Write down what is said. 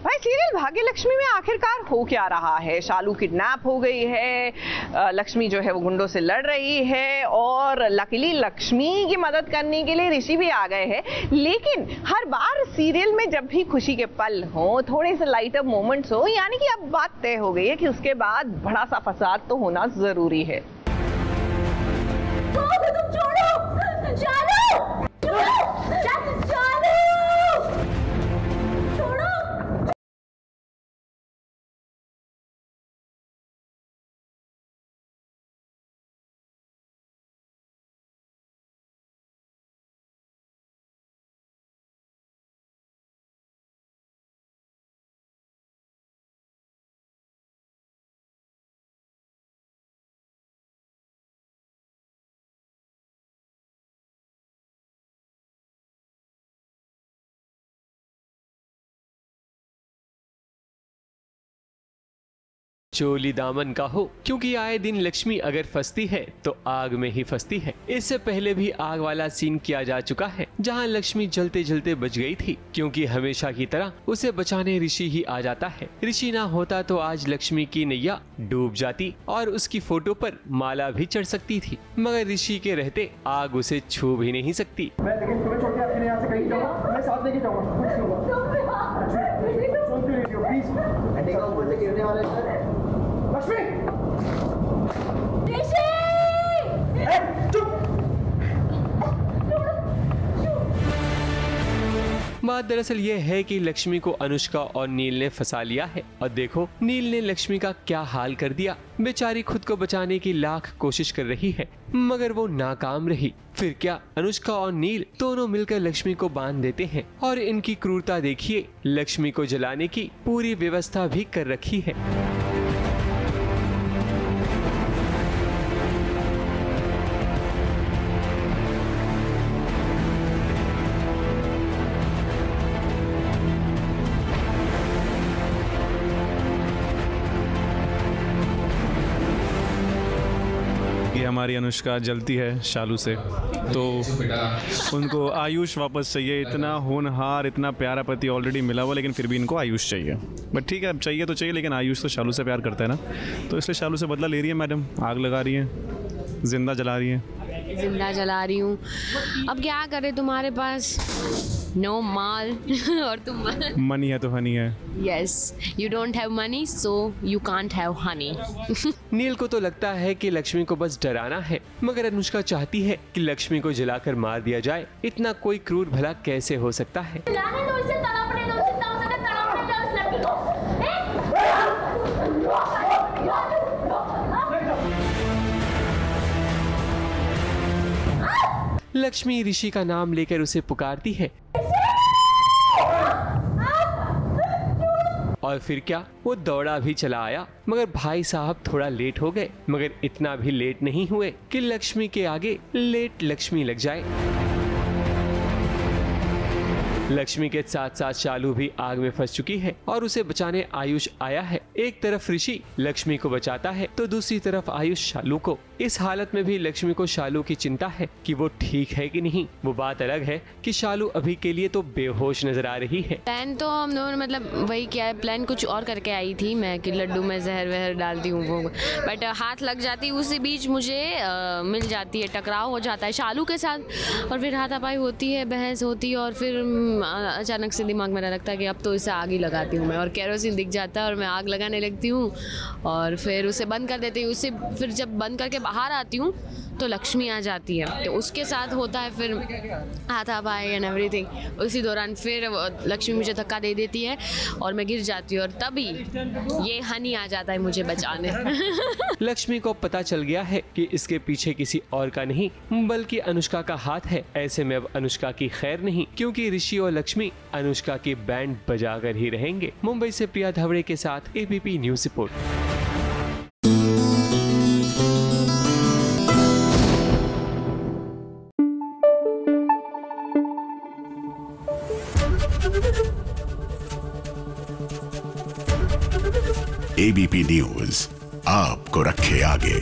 भाई सीरियल भाग्यलक्ष्मी में आखिरकार हो क्या रहा है? शालू किडनैप हो गई है, लक्ष्मी जो है वो गुंडों से लड़ रही है और लकीली लक्ष्मी की मदद करने के लिए ऋषि भी आ गए हैं। लेकिन हर बार सीरियल में जब भी खुशी के पल हो, थोड़े से लाइटर मोमेंट्स हो, यानी कि अब बात तय हो गई है कि उसके बाद बड़ा सा फसाद तो होना जरूरी है। चोली दामन का हो, क्योंकि आए दिन लक्ष्मी अगर फंसती है तो आग में ही फंसती है। इससे पहले भी आग वाला सीन किया जा चुका है, जहां लक्ष्मी जलते जलते बच गई थी, क्योंकि हमेशा की तरह उसे बचाने ऋषि ही आ जाता है। ऋषि ना होता तो आज लक्ष्मी की नैया डूब जाती और उसकी फोटो पर माला भी चढ़ सकती थी, मगर ऋषि के रहते आग उसे छू भी नहीं सकती। बात दरअसल ये है कि लक्ष्मी को अनुष्का और नील ने फंसा लिया है और देखो नील ने लक्ष्मी का क्या हाल कर दिया। बेचारी खुद को बचाने की लाख कोशिश कर रही है, मगर वो नाकाम रही। फिर क्या, अनुष्का और नील दोनों मिलकर लक्ष्मी को बांध देते हैं और इनकी क्रूरता देखिए, लक्ष्मी को जलाने की पूरी व्यवस्था भी कर रखी है। हमारी अनुष्का जलती है शालू से, तो उनको आयुष वापस चाहिए। इतना होनहार, इतना प्यारा पति ऑलरेडी मिला हुआ, लेकिन फिर भी इनको आयुष चाहिए। बट ठीक है, अब चाहिए तो चाहिए, लेकिन आयुष तो शालू से प्यार करता है ना, तो इसलिए शालू से बदला ले रही है मैडम। आग लगा रही है, जिंदा जला रही है। जिंदा जला रही हूँ, अब क्या करे, तुम्हारे पास नो माल और तुम मनी है तो हनी है। Yes, you don't have money so you can't have honey. Neel को तो लगता है कि लक्ष्मी को बस डराना है, मगर अनुष्का चाहती है कि लक्ष्मी को जलाकर मार दिया जाए। इतना कोई क्रूर भला कैसे हो सकता है? लक्ष्मी ऋषि का नाम लेकर उसे पुकारती है और फिर क्या, वो दौड़ा भी चला आया, मगर भाई साहब थोड़ा लेट हो गए, मगर इतना भी लेट नहीं हुए कि लक्ष्मी के आगे लेट लक्ष्मी लग जाए। लक्ष्मी के साथ साथ शालू भी आग में फंस चुकी है और उसे बचाने आयुष आया है। एक तरफ ऋषि लक्ष्मी को बचाता है तो दूसरी तरफ आयुष शालू को। इस हालत में भी लक्ष्मी को शालू की चिंता है कि वो ठीक है कि नहीं। वो बात अलग है कि शालू अभी के लिए तो बेहोश नजर आ रही है। प्लान तो हम दोनों मतलब वही क्या है, प्लान कुछ और करके आई थी मैं कि लड्डू में जहर वहर डालती हूँ वो, बट हाथ लग जाती, उसी बीच मुझे मिल जाती है, टकराव हो जाता है शालू के साथ और फिर हाथापाई होती है, बहस होती है और फिर अचानक से दिमाग में लगता है कि अब तो इसे आग ही लगाती हूँ मैं, और केरोसिन दिख जाता है और मैं आग लगाने लगती हूँ और फिर उसे बंद कर देती हूँ। उससे फिर जब बंद करके बाहर आती हूँ तो लक्ष्मी आ जाती है, तो उसके साथ होता है फिर हाथापाई एंड एवरीथिंग। उसी दौरान फिर लक्ष्मी मुझे धक्का दे देती है और मैं गिर जाती हूँ और तभी ये हनी आ जाता है मुझे बचाने। लक्ष्मी को पता चल गया है कि इसके पीछे किसी और का नहीं बल्कि अनुष्का का हाथ है। ऐसे में अब अनुष्का की खैर नहीं, क्योंकि ऋषि और लक्ष्मी अनुष्का की बैंड बजाकर ही रहेंगे। मुंबई से प्रिया धवड़े के साथ ABP news report. ABP news आपको रखे आगे।